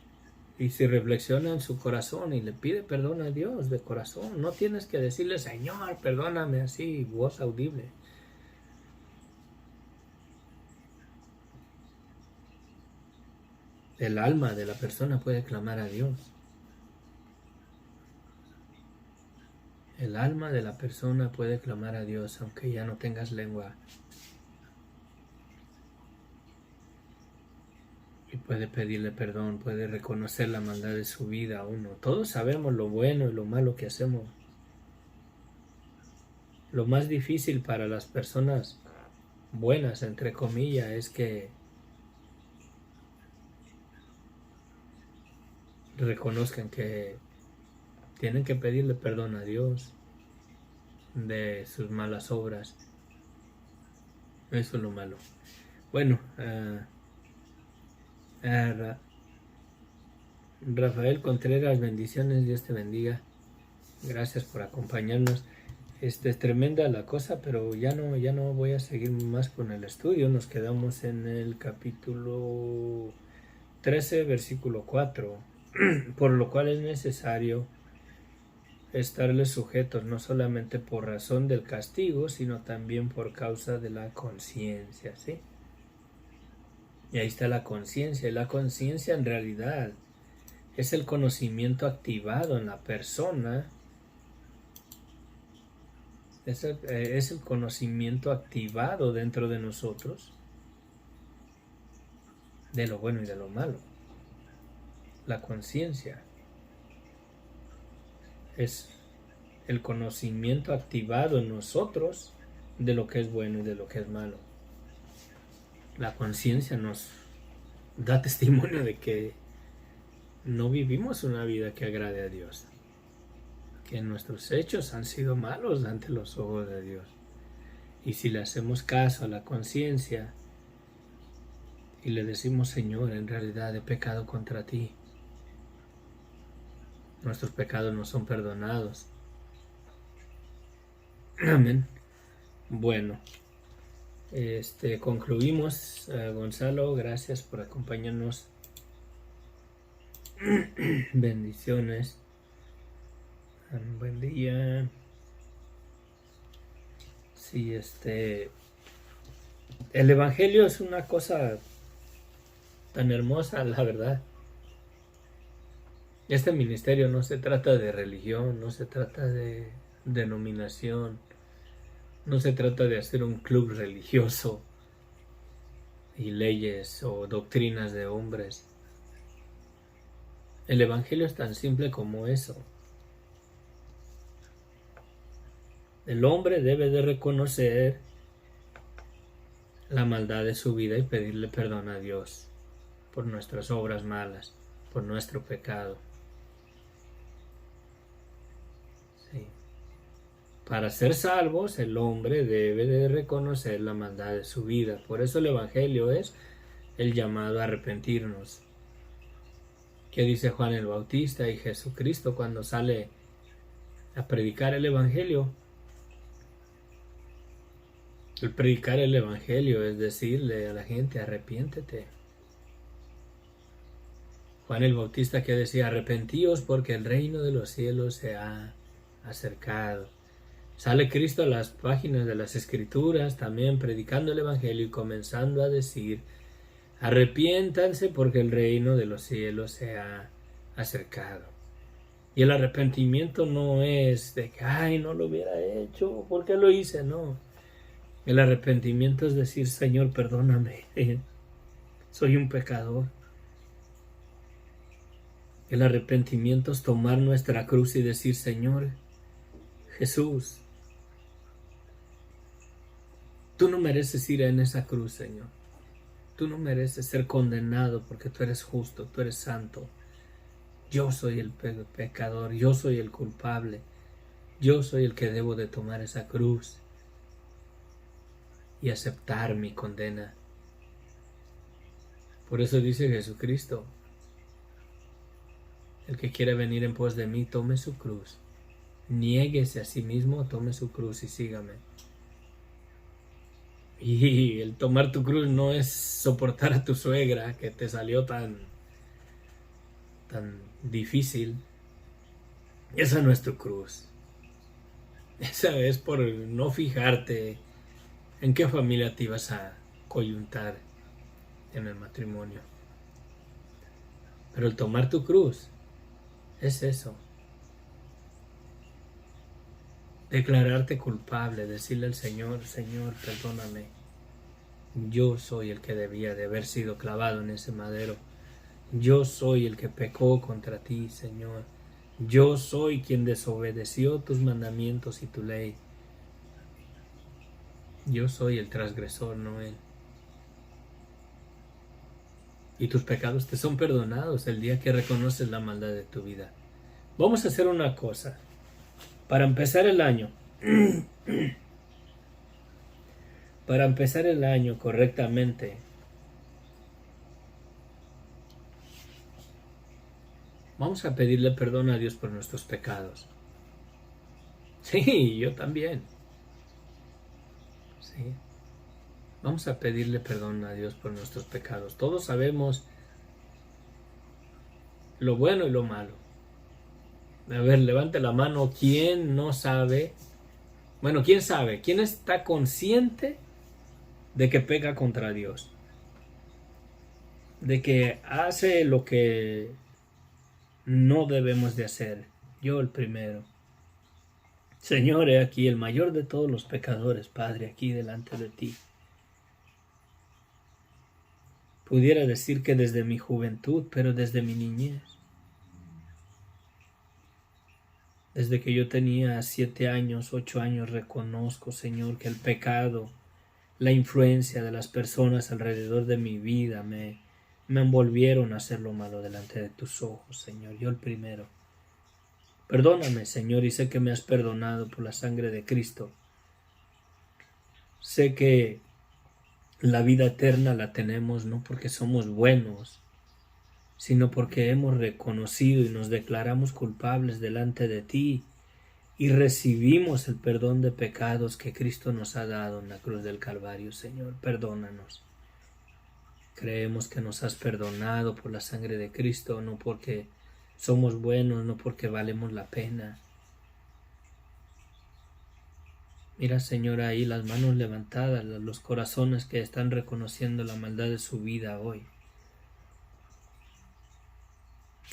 Y si reflexiona en su corazón y le pide perdón a Dios de corazón, no tienes que decirle, Señor, perdóname así, voz audible. El alma de la persona puede clamar a Dios. El alma de la persona puede clamar a Dios aunque ya no tengas lengua. puede pedirle perdón, puede reconocer la maldad de su vida a uno. Todos sabemos lo bueno y lo malo que hacemos. Lo más difícil para las personas buenas, entre comillas, es que reconozcan que tienen que pedirle perdón a Dios de sus malas obras. Eso es lo malo. Bueno, Rafael Contreras, bendiciones, Dios te bendiga. Gracias por acompañarnos. Es tremenda la cosa, pero ya no voy a seguir más con el estudio. Nos quedamos en el capítulo 13, versículo 4. Por lo cual es necesario estarles sujetos, no solamente por razón del castigo, sino también por causa de la conciencia, ¿sí? Y ahí está la conciencia. La conciencia en realidad es el conocimiento activado en la persona. Es el conocimiento activado dentro de nosotros de lo bueno y de lo malo. La conciencia es el conocimiento activado en nosotros de lo que es bueno y de lo que es malo. La conciencia nos da testimonio de que no vivimos una vida que agrade a Dios, que nuestros hechos han sido malos ante los ojos de Dios. Y si le hacemos caso a la conciencia y le decimos, Señor, en realidad he pecado contra ti, nuestros pecados no son perdonados. Amén. Bueno, concluimos. Gonzalo, gracias por acompañarnos. Bendiciones. Buen día. Sí, el evangelio es una cosa tan hermosa, la verdad. Este ministerio no se trata de religión, no se trata de denominación, no se trata de hacer un club religioso y leyes o doctrinas de hombres. El evangelio es tan simple como eso. El hombre debe de reconocer la maldad de su vida y pedirle perdón a Dios por nuestras obras malas, por nuestro pecado. Sí. Para ser salvos, el hombre debe de reconocer la maldad de su vida. Por eso el evangelio es el llamado a arrepentirnos. ¿Qué dice Juan el Bautista y Jesucristo cuando sale a predicar el evangelio? El predicar el evangelio es decirle a la gente, arrepiéntete. Juan el Bautista que decía, arrepentíos porque el reino de los cielos se ha acercado. Sale Cristo a las páginas de las Escrituras también predicando el evangelio y comenzando a decir, arrepiéntanse porque el reino de los cielos se ha acercado. Y el arrepentimiento no es de que, ay, no lo hubiera hecho, ¿por qué lo hice? No. El arrepentimiento es decir, Señor, perdóname, soy un pecador. El arrepentimiento es tomar nuestra cruz y decir, Señor, Jesús, tú no mereces ir en esa cruz, Señor. Tú no mereces ser condenado porque tú eres justo, tú eres santo. Yo soy el pecador, yo soy el culpable. Yo soy el que debo de tomar esa cruz y aceptar mi condena. Por eso dice Jesucristo, el que quiere venir en pos de mí, tome su cruz. Niéguese a sí mismo, tome su cruz y sígame. Y el tomar tu cruz no es soportar a tu suegra que te salió tan difícil. Esa no es tu cruz. Esa es por no fijarte en qué familia te ibas a coyuntar en el matrimonio. Pero el tomar tu cruz es eso. Declararte culpable, decirle al Señor, Señor, perdóname. Yo soy el que debía de haber sido clavado en ese madero. Yo soy el que pecó contra ti, Señor. Yo soy quien desobedeció tus mandamientos y tu ley. Yo soy el transgresor, no él. Y tus pecados te son perdonados el día que reconoces la maldad de tu vida. Vamos a hacer una cosa. Para empezar el año, correctamente, vamos a pedirle perdón a Dios por nuestros pecados. Sí, yo también. Sí. Vamos a pedirle perdón a Dios por nuestros pecados. Todos sabemos lo bueno y lo malo. A ver, levante la mano. ¿Quién no sabe? Bueno, ¿quién sabe? ¿Quién está consciente de que peca contra Dios? De que hace lo que no debemos de hacer. Yo el primero. Señor, he aquí el mayor de todos los pecadores, Padre, aquí delante de ti. Pudiera decir que desde mi juventud, pero desde mi niñez. Desde que yo tenía 7 años, 8 años, reconozco, Señor, que el pecado, la influencia de las personas alrededor de mi vida me envolvieron a hacer lo malo delante de tus ojos, Señor. Yo el primero. Perdóname, Señor, y sé que me has perdonado por la sangre de Cristo. Sé que la vida eterna la tenemos no porque somos buenos, sino porque hemos reconocido y nos declaramos culpables delante de ti y recibimos el perdón de pecados que Cristo nos ha dado en la cruz del Calvario. Señor, perdónanos. Creemos que nos has perdonado por la sangre de Cristo, no porque somos buenos, no porque valemos la pena. Mira, Señor, ahí las manos levantadas, los corazones que están reconociendo la maldad de su vida hoy.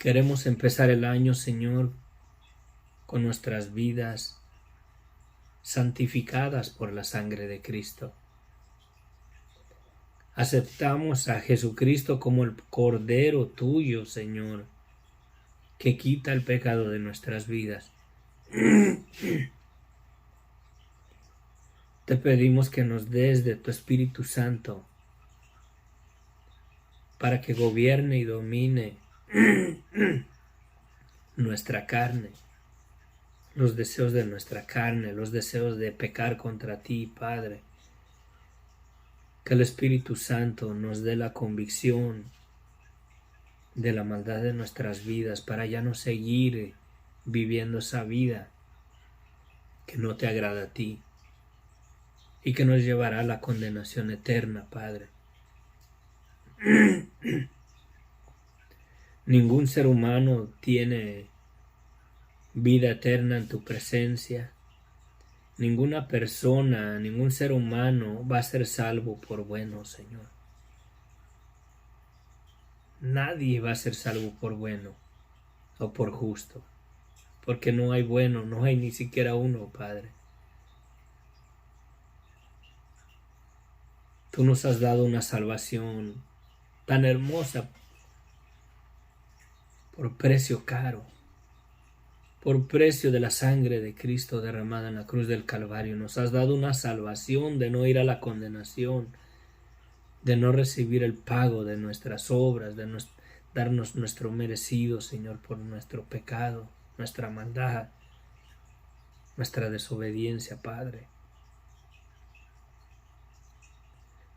Queremos empezar el año, Señor, con nuestras vidas santificadas por la sangre de Cristo. Aceptamos a Jesucristo como el Cordero tuyo, Señor, que quita el pecado de nuestras vidas. Te pedimos que nos des de tu Espíritu Santo para que gobierne y domine nuestra carne, los deseos de nuestra carne, los deseos de pecar contra ti, Padre. Que el Espíritu Santo nos dé la convicción de la maldad de nuestras vidas para ya no seguir viviendo esa vida que no te agrada a ti y que nos llevará a la condenación eterna, Padre. Ningún ser humano tiene vida eterna en tu presencia. Ninguna persona, ningún ser humano va a ser salvo por bueno, Señor. Nadie va a ser salvo por bueno o por justo, porque no hay bueno, no hay ni siquiera uno, Padre. Tú nos has dado una salvación tan hermosa por precio caro, por precio de la sangre de Cristo derramada en la cruz del Calvario. Nos has dado una salvación de no ir a la condenación, de no recibir el pago de nuestras obras, de darnos nuestro merecido, Señor, por nuestro pecado, nuestra maldad, nuestra desobediencia, Padre.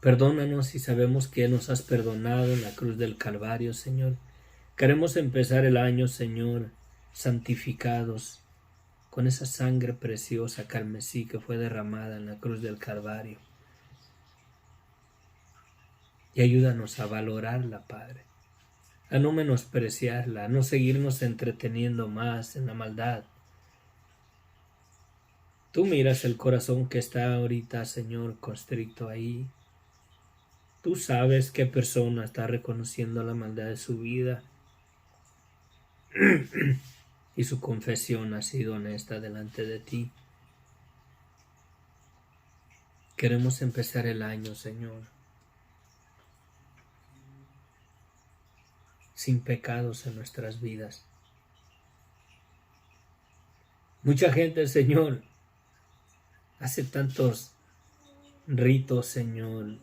Perdónanos si sabemos que nos has perdonado en la cruz del Calvario, Señor. Queremos empezar el año, Señor, santificados con esa sangre preciosa carmesí que fue derramada en la cruz del Calvario. Y ayúdanos a valorarla, Padre, a no menospreciarla, a no seguirnos entreteniendo más en la maldad. Tú miras el corazón que está ahorita, Señor, constricto ahí. Tú sabes qué persona está reconociendo la maldad de su vida y su confesión ha sido honesta delante de ti. Queremos empezar el año, Señor, sin pecados en nuestras vidas. Mucha gente, Señor, hace tantos ritos, Señor,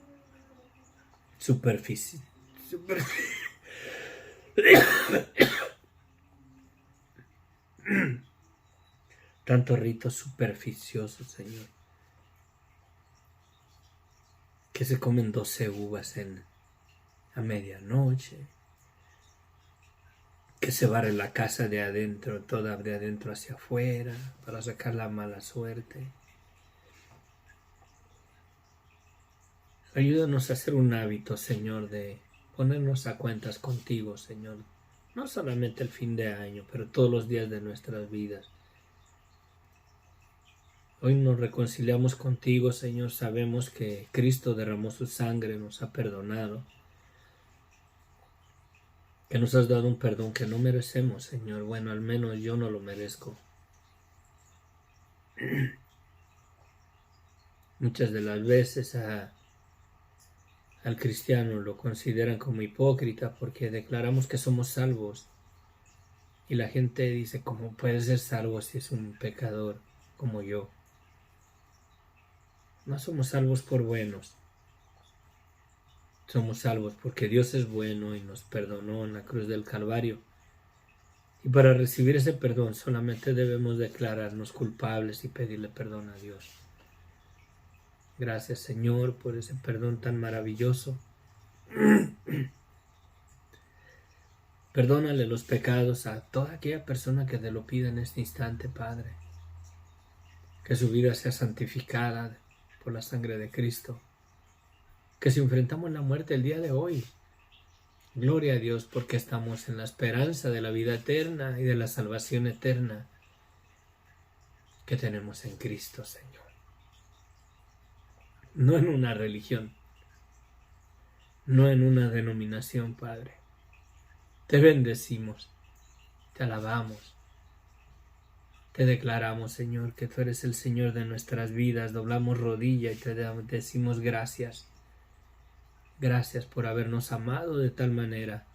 tantos ritos superficiosos, Señor, que se comen 12 uvas a medianoche, que se barre la casa de adentro, toda de adentro hacia afuera, para sacar la mala suerte. Ayúdanos a hacer un hábito, Señor, de ponernos a cuentas contigo, Señor. No solamente el fin de año, pero todos los días de nuestras vidas. Hoy nos reconciliamos contigo, Señor. Sabemos que Cristo derramó su sangre, nos ha perdonado. Que nos has dado un perdón que no merecemos, Señor. Bueno, al menos yo no lo merezco. Muchas de las veces al cristiano lo consideran como hipócrita porque declaramos que somos salvos. Y la gente dice, ¿cómo puede ser salvo si es un pecador como yo? No somos salvos por buenos. Somos salvos porque Dios es bueno y nos perdonó en la cruz del Calvario. Y para recibir ese perdón solamente debemos declararnos culpables y pedirle perdón a Dios. Gracias, Señor, por ese perdón tan maravilloso. Perdónale los pecados a toda aquella persona que te lo pida en este instante, Padre. Que su vida sea santificada por la sangre de Cristo. Que si enfrentamos la muerte el día de hoy, gloria a Dios porque estamos en la esperanza de la vida eterna y de la salvación eterna que tenemos en Cristo, Señor. No en una religión, no en una denominación, Padre. Te bendecimos, te alabamos, te declaramos, Señor, que tú eres el Señor de nuestras vidas. Doblamos rodilla y te decimos gracias. Gracias por habernos amado de tal manera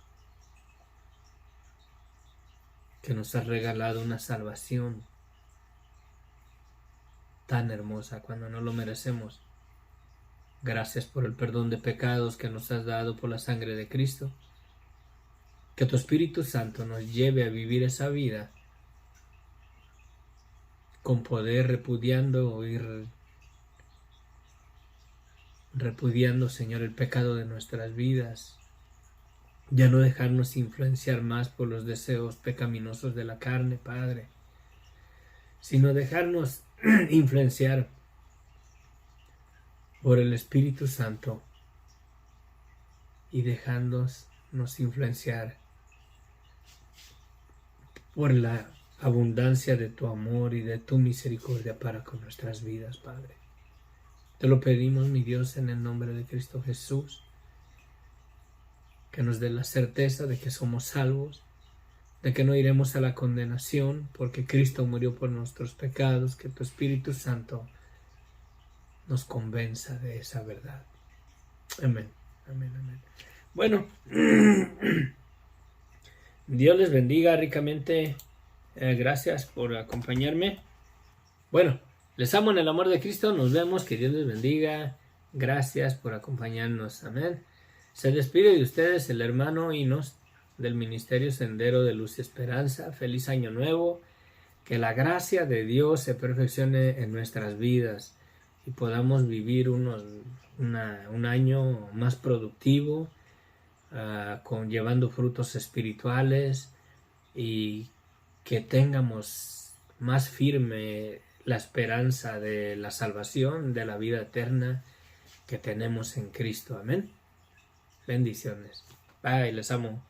que nos has regalado una salvación tan hermosa cuando no lo merecemos. Gracias por el perdón de pecados que nos has dado por la sangre de Cristo. Que tu Espíritu Santo nos lleve a vivir esa vida con poder, repudiando, Señor, el pecado de nuestras vidas. Ya no dejarnos influenciar más por los deseos pecaminosos de la carne, Padre, sino dejarnos influenciar por el Espíritu Santo y dejándonos influenciar por la abundancia de tu amor y de tu misericordia para con nuestras vidas, Padre. Te lo pedimos, mi Dios, en el nombre de Cristo Jesús, que nos dé la certeza de que somos salvos, de que no iremos a la condenación, porque Cristo murió por nuestros pecados, que tu Espíritu Santo nos convenza de esa verdad. Amén, amén, amén. Bueno, Dios les bendiga ricamente. Gracias por acompañarme. Bueno, les amo en el amor de Cristo. Nos vemos. Que Dios les bendiga. Gracias por acompañarnos. Amén. Se despide de ustedes el hermano Inos del Ministerio Sendero de Luz y Esperanza. Feliz año nuevo. Que la gracia de Dios se perfeccione en nuestras vidas y podamos vivir un año más productivo, llevando frutos espirituales, y que tengamos más firme la esperanza de la salvación, de la vida eterna que tenemos en Cristo. Amén. Bendiciones. Bye, les amo.